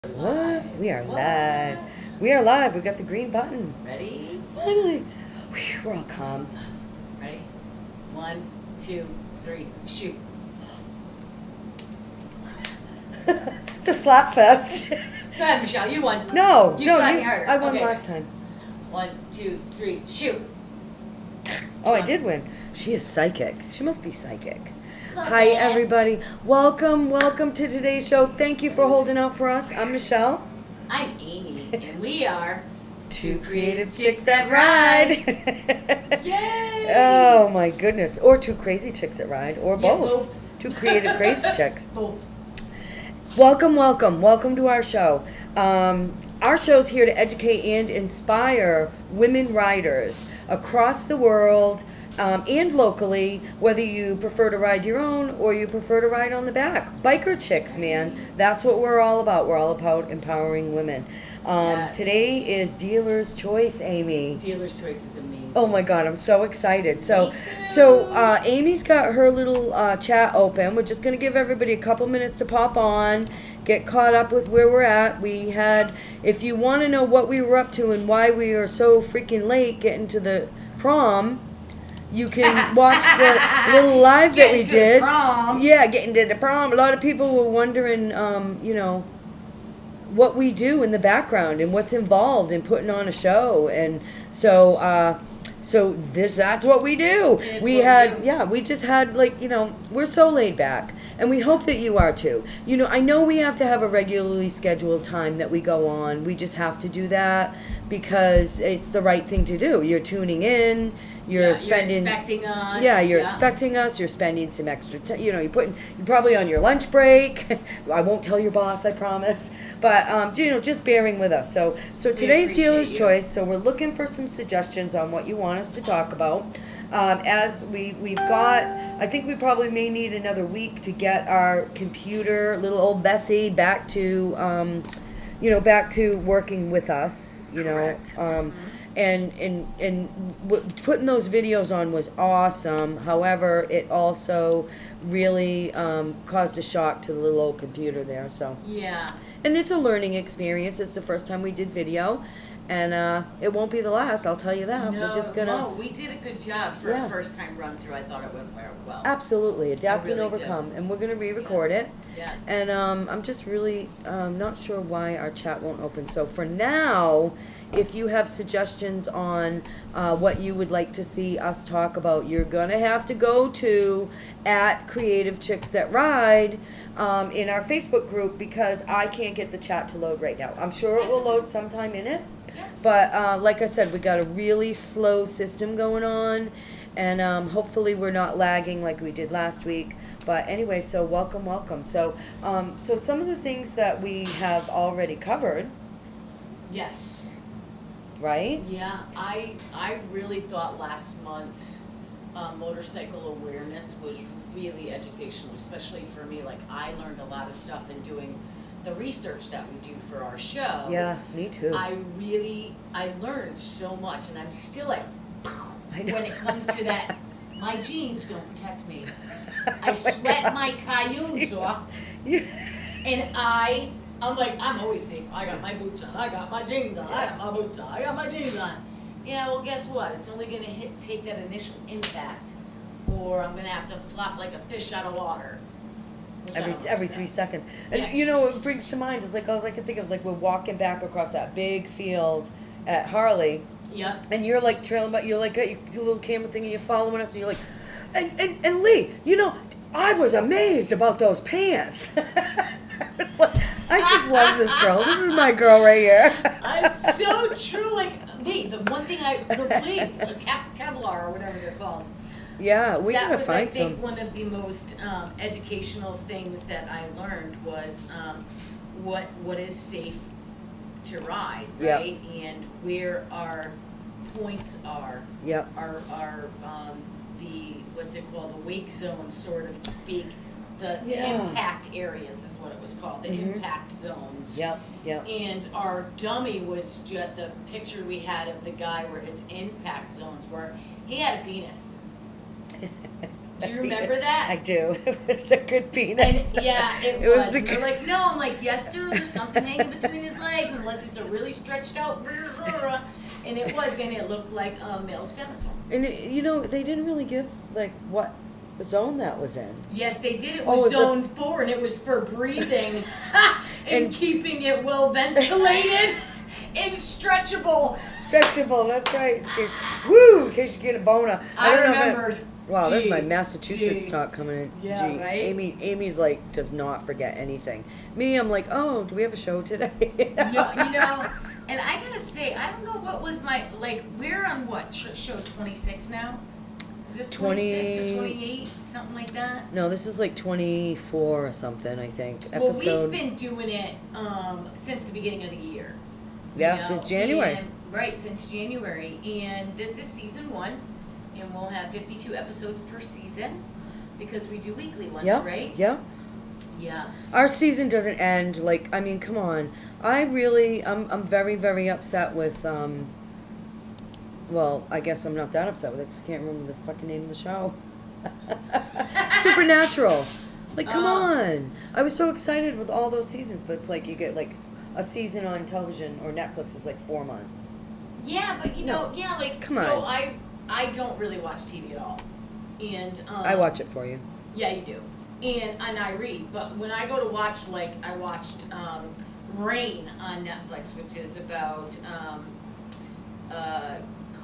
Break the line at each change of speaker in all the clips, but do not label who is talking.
What? We are live. We are live. We got the green button.
Ready?
Finally. Whew, we're all calm.
Ready? 1, 2, 3, shoot.
It's a slap fest.
Go ahead, Michelle. You won.
No,
You
no,
slapped me harder.
I won
Okay.
last time.
1, 2, 3, shoot.
Oh, I did win. She is psychic. She must be psychic.
Love
Hi,
it.
everybody. Welcome to today's show. Thank you for holding out for us. I'm Michelle.
I'm Amy, and we are
Two creative chicks that ride.
Yay!
Oh my goodness. Or two crazy chicks that ride. Or
Yeah,
both.
both.
Two creative crazy chicks.
Both.
Welcome to our show. Our show's here to educate and inspire women riders across the world and locally, whether you prefer to ride your own or you prefer to ride on the back. Biker chicks, man. That's what we're all about. We're all about empowering women.
Yes.
Today is Dealer's Choice, Amy.
Dealer's Choice is amazing.
Oh my God, I'm so excited.
Me too.
Amy's got her little chat open. We're just going to give everybody a couple minutes to pop on, get caught up with where we're at. We had, if you want to know what we were up to and why we are so freaking late getting to the prom, you can watch the little live that we
Getting to
did.
prom.
Yeah, getting to the prom. A lot of people were wondering, what we do in the background and what's involved in putting on a show, and that's what we do.
It's
We
what
had
we do.
we just had we're so laid back, and we hope that you are too. I know we have to have a regularly scheduled time that we go on. We just have to do that because it's the right thing to do. You're tuning in. You're spending.
You're expecting us.
Yeah, you're expecting us. You're spending some extra time. You're probably on your lunch break. I won't tell your boss, I promise. But just bearing with us. So today's
appreciate
dealer's
you.
choice. So we're looking for some suggestions on what you want us to talk about. As we've got, I think we probably may need another week to get our computer, little old Bessie, back to back to working with us.
Correct.
Putting those videos on was awesome. However, it also really caused a shock to the little old computer there. So,
Yeah.
and it's a learning experience. It's the first time we did video, and it won't be the last. I'll tell you that. We're just gonna
No, we did a good job for
Yeah.
a first time run through. I thought it went very well.
absolutely adapt and
really did.
overcome, and we're gonna re-record
Yes.
it.
Yes.
And I'm just really not sure why our chat won't open. So for now, if you have suggestions on what you would like to see us talk about, you're gonna have to go to @Creative Chicks That Ride in our Facebook group, because I can't get the chat to load right now. I'm sure it will load sometime in it.
Yeah.
But like I said, we got a really slow system going on, and hopefully we're not lagging like we did last week. But anyway, so welcome. So some of the things that we have already covered,
Yes.
right?
Yeah, I really thought last month's motorcycle awareness was really educational, especially for me. Like, I learned a lot of stuff in doing the research that we do for our show.
Yeah, me too.
I learned so much, and I'm still like,
I know.
when it comes to that, my jeans don't protect me. I sweat my cayunes off, and I'm like, I'm always safe. I got my boots on. I got my jeans on. I got my boots on. I got my jeans on. Yeah, well, guess what? It's only gonna take that initial impact, or I'm gonna have to flop like a fish out of water. Which I don't
Every
like
3
that.
seconds.
Yeah.
And it brings to mind is like all I can think of, like we're walking back across that big field at Harley,
Yep.
and you're like trailing, but you're like got your little camera thing, and you're following us, and you're like, and Lee, I was amazed about those pants. It's like, I just love this girl. This is my girl right here.
It's so true. Like, Lee, the one thing I believe, Kevlar or whatever they're called.
Yeah, we
That
gotta
was, I
find
think,
some.
one of the most educational things that I learned was what is safe to ride,
Yep.
right? And where our points are,
Yep.
are the, what's it called, the wake zone, sort of speak. The
Yeah.
impact areas is what it was called, the
Mhm.
impact zones.
Yep.
And our dummy was just the picture we had of the guy where his impact zones were. He had a penis. Do you remember that?
I do. It was a good
And
penis.
yeah, it
was
was.
a
And they're
good-
like, no. I'm like, yes, sir. There's something hanging between his legs, unless it's a really stretched out. And it was, and it looked like a male's genital.
And you know, they didn't really give like what zone that was in.
Yes, they did. It
Oh,
was
was
zone 4, and it was for breathing and
And-
keeping it well ventilated and stretchable.
Stretchable, that's right. Woo! In case you get a boner.
I
don't know if
remembered.
Wow, that's my
Gee,
Massachusetts
gee.
talk coming in.
Yeah,
Gee,
right?
Amy's like does not forget anything. Me, I'm like, oh, do we have a show today?
And I gotta say, I don't know what was my, like, we're on what, show 26 now? Is this 26 or 28? Something like that?
No, this is like 24 or something, I think.
Well,
Episode.
we've been doing it since the beginning of the year.
Yeah,
you know,
since January.
Right, since January. And this is season 1, and we'll have 52 episodes per season because we do weekly ones,
Yeah,
right?
yeah.
Yeah.
Our season doesn't end. Like, I mean, come on. I'm very, very upset with. Well, I guess I'm not that upset with it because I can't remember the fucking name of the show. Supernatural. Like, come on. I was so excited with all those seasons, but it's like you get like a season on television or Netflix is like 4 months.
Yeah, but you know,
No.
yeah, like,
Come
so
on.
I don't really watch TV at all. And
I watch it for you.
Yeah, you do. And I read, but when I go to watch, like, I watched Reign on Netflix, which is about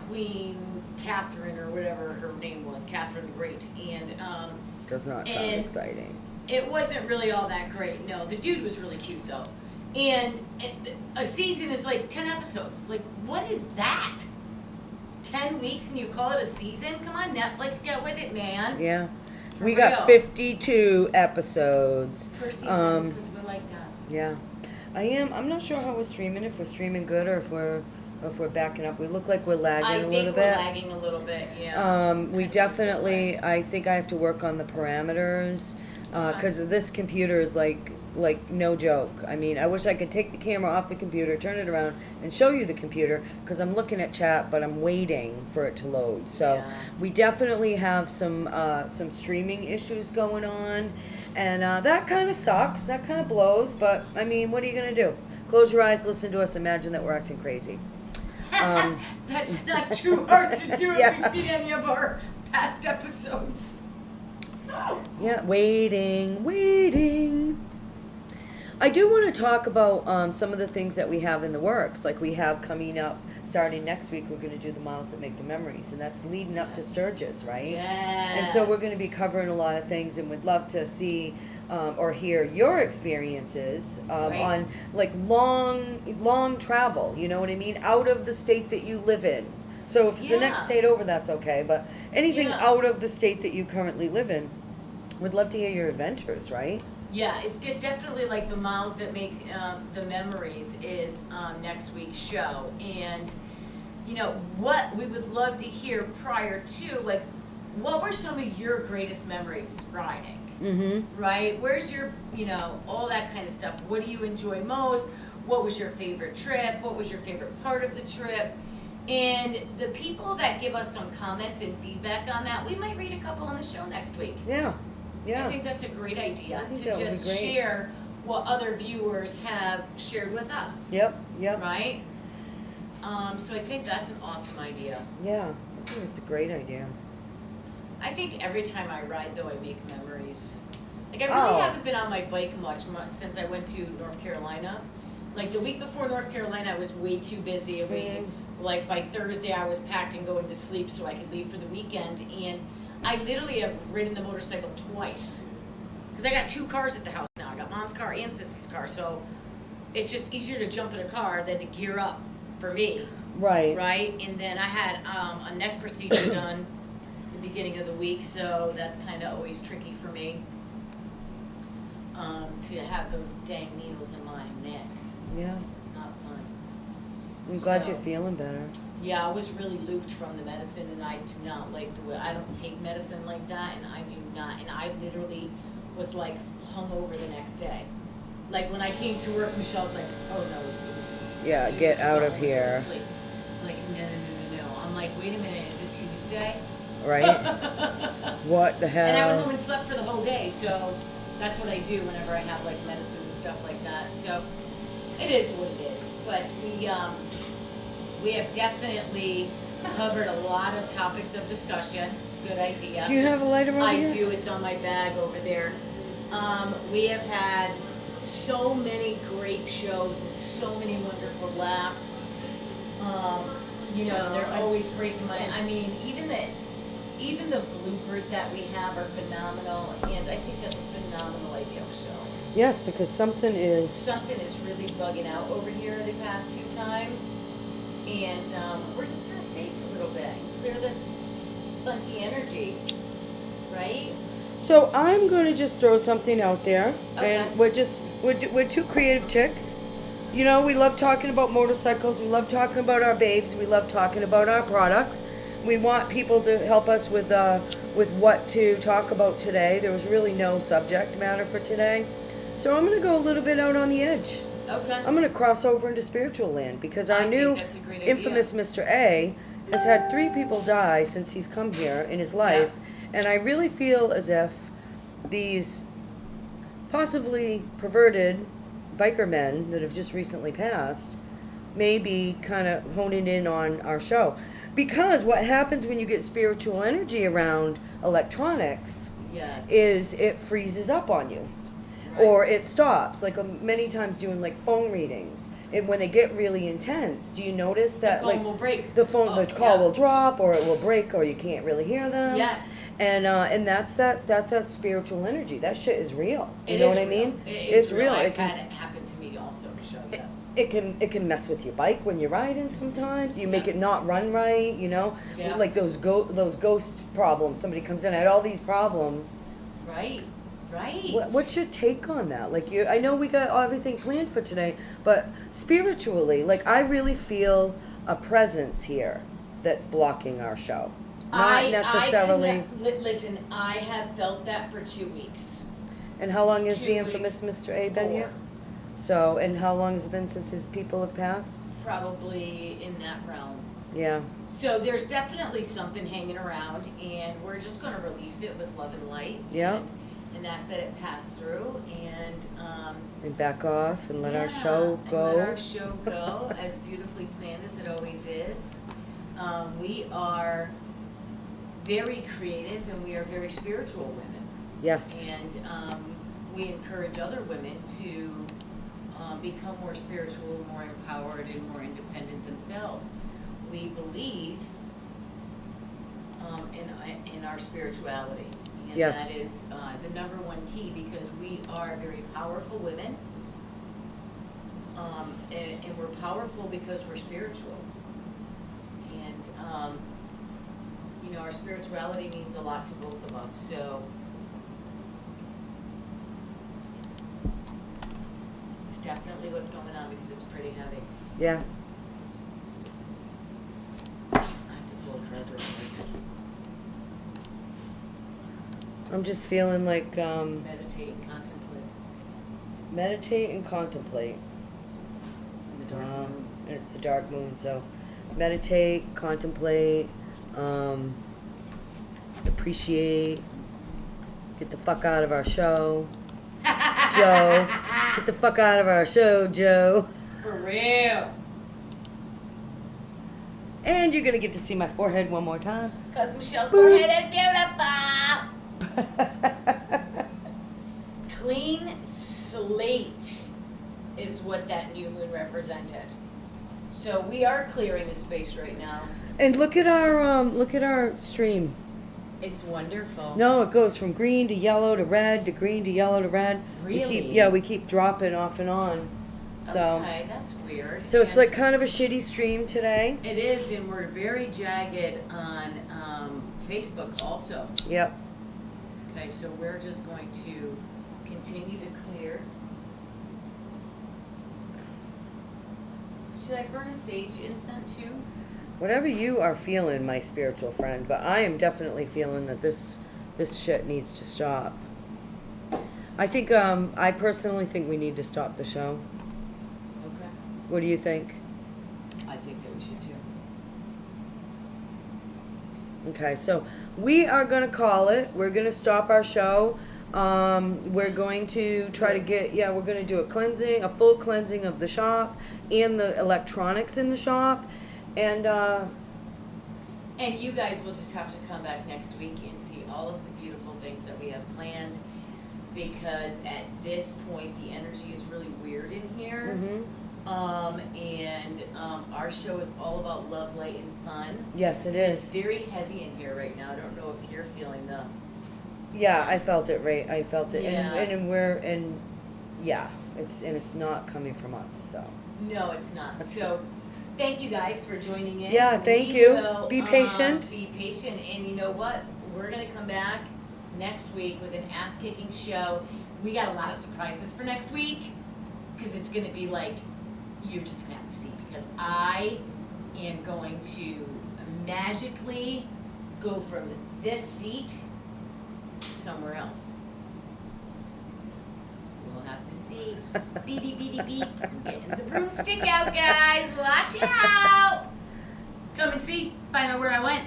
Queen Catherine or whatever her name was, Catherine the Great, and
Does not sound
and
exciting.
it wasn't really all that great. No, the dude was really cute though, and a season is like 10 episodes. Like, what is that? 10 weeks and you call it a season? Come on, Netflix, get with it, man.
Yeah.
For
We
real.
got 52 episodes.
Per season, because we're like that.
Yeah. I'm not sure how we're streaming, if we're streaming good or if we're backing up. We look like we're lagging
I
a
think
little
we're
bit.
lagging a little bit, yeah.
We
Kinda feels that
definitely,
way.
I think I have to work on the parameters, because this computer is like no joke. I mean, I wish I could take the camera off the computer, turn it around, and show you the computer, because I'm looking at chat, but I'm waiting for it to load. So
Yeah.
we definitely have some streaming issues going on, and that kind of sucks. That kind of blows, but I mean, what are you gonna do? Close your eyes, listen to us, imagine that we're acting crazy.
That's not too hard to do if
Yeah.
you've seen any of our past episodes.
Yeah, waiting. I do want to talk about some of the things that we have in the works. Like we have coming up, starting next week, we're going to do the Miles That Make the Memories. And that's leading up to Sturgis, right?
Yes.
And so we're going to be covering a lot of things and would love to see or hear your experiences
Right.
on like long travel, you know what I mean? Out of the state that you live in. So if it's the next
Yeah.
state over, that's okay. But anything
Yeah.
out of the state that you currently live in, would love to hear your adventures, right?
Yeah, it's good. Definitely like the Miles That Make the Memories is next week's show. And, you know, what we would love to hear prior to, like, what were some of your greatest memories riding?
Mm-hmm.
Right? Where's your, you know, all that kind of stuff. What do you enjoy most? What was your favorite trip? What was your favorite part of the trip? And the people that give us some comments and feedback on that, we might read a couple on the show next week.
Yeah. Yeah.
I think that's a great idea
I think
to
that would be
just
great.
share what other viewers have shared with us.
Yep. Yep.
Right? So I think that's an awesome idea.
Yeah. I think it's a great idea.
I think every time I ride, though, I make memories. Like, I really
Oh.
haven't been on my bike much since I went to North Carolina. Like, the week before North Carolina, I was way too busy. Like, by Thursday, I was packed and going to sleep so I could leave for the weekend. And I literally have ridden the motorcycle twice. Because I got 2 cars at the house now. I got Mom's car and Sissy's car. So it's just easier to jump in a car than to gear up for me.
Right.
Right? And then I had a neck procedure done the beginning of the week, so that's kind of always tricky for me to have those dang needles in my neck.
Yeah.
Not fun.
I'm glad
So-
you're feeling better.
Yeah, I was really looped from the medicine, and I do not like the way, I don't take medicine like that, and I do not, and I literally was like hungover the next day. Like when I came to work, Michelle's like, oh no.
Yeah,
you
get
need to
out
go
of
and
here.
sleep. Like, no. I'm like, wait a minute, is it Tuesday?
right? What the hell?
And I went home and slept for the whole day, so that's what I do whenever I have like medicine and stuff like that. So it is what it is. But we have definitely covered a lot of topics of discussion. Good idea.
Do you have a lighter over
I
here?
do. It's on my bag over there. We have had so many great shows and so many wonderful laughs. They're always breaking my. I mean, even the bloopers that we have are phenomenal, and I think that's a phenomenal idea of a show.
Yes, because something is
Really bugging out over here the past 2 times, and we're just gonna sage a little bit and clear this funky energy, right?
So I'm going to just throw something out there,
Okay.
and we're two creative chicks. You know, we love talking about motorcycles. We love talking about our babes. We love talking about our products. We want people to help us with what to talk about today. There was really no subject matter for today, so I'm going to go a little bit out on the edge.
Okay.
I'm going to cross over into spiritual land because our
I think
new
that's a great idea.
infamous Mr. A has had 3 people die since he's come here in his life. And I really feel as if these possibly perverted biker men that have just recently passed may be kind of honing in on our show. Because what happens when you get spiritual energy around electronics
Yes.
is it freezes up on you.
Right.
Or it stops, like many times doing like phone readings. And when they get really intense, do you notice that
the phone
like
will break.
the call
Yeah.
will drop, or it will break, or you can't really hear them?
Yes.
And that's that spiritual energy. That shit is real. You
It
know
is
what I
real.
mean?
It's real.
It
I've
can
had it happen to me also for sure. Yes.
it can mess with your bike when you're riding. Sometimes you make it not run right. You know,
Yeah.
like those ghost problems. Somebody comes in, I had all these problems.
Right. Right.
What's your take on that? Like, I know we got everything planned for today, but spiritually, like, I really feel a presence here that's blocking our show. Not necessarily.
Listen, I have felt that for 2 weeks.
And how long has
2
the infamous
weeks.
Mr. A been
4.
here? So, and how long has it been since his people have passed?
Probably in that realm.
Yeah.
So there's definitely something hanging around, and we're just going to release it with love and light.
Yeah.
And ask that it pass through,
And back off and let our
yeah,
show
and
go.
let our show go as beautifully planned as it always is. We are very creative and we are very spiritual women.
Yes.
And we encourage other women to become more spiritual, more empowered, and more independent themselves. We believe in our spirituality. And
Yes.
that is the number one key, because we are very powerful women. And we're powerful because we're spiritual. And, our spirituality means a lot to both of us, so. It's definitely what's going on, because it's pretty heavy.
Yeah.
I have to pull a card real quick.
I'm just feeling like
Meditate, contemplate.
meditate and contemplate.
In the dark room.
And it's the dark moon, so meditate, contemplate, appreciate, get the fuck out of our show. Joe, get the fuck out of our show, Joe.
For real.
And you're gonna get to see my forehead one more time.
Because Michelle's
Boop.
forehead is beautiful. Clean slate is what that new moon represented. So we are clearing the space right now.
And look at our stream.
It's wonderful.
No, it goes from green to yellow to red to green to yellow to red.
Really?
We keep dropping off and on. So
Okay, that's weird.
So it's
And
like kind of a shitty stream today.
it is, and we're very jagged on Facebook also.
Yep.
Okay, so we're just going to continue to clear. Should I burn a sage incense too?
Whatever you are feeling, my spiritual friend, but I am definitely feeling that this shit needs to stop. I think I personally think we need to stop the show.
Okay.
What do you think?
I think that we should too.
Okay, so we are gonna call it. We're gonna stop our show. We're going to try to get, yeah, we're gonna do a full cleansing of the shop and the electronics in the shop. And,
And you guys will just have to come back next week and see all of the beautiful things that we have planned, because at this point, the energy is really weird in here.
mhm.
Our show is all about love, light, and fun.
Yes, it
It's
is.
very heavy in here right now. I don't know if you're feeling the.
Yeah, I felt it, right, I felt it.
Yeah.
Yeah, it's not coming from us, so.
No, it's not.
That's
So, thank you guys for joining in.
Yeah, thank
We
you.
will,
Be patient.
Be patient, and you know what? We're gonna come back next week with an ass-kicking show. We got a lot of surprises for next week, because it's gonna be like, you're just gonna have to see, because I am going to magically go from this seat somewhere else. We'll have to see. Beady beady beep. I'm getting the broomstick out, guys. Watch out. Come and see. Find out where I went.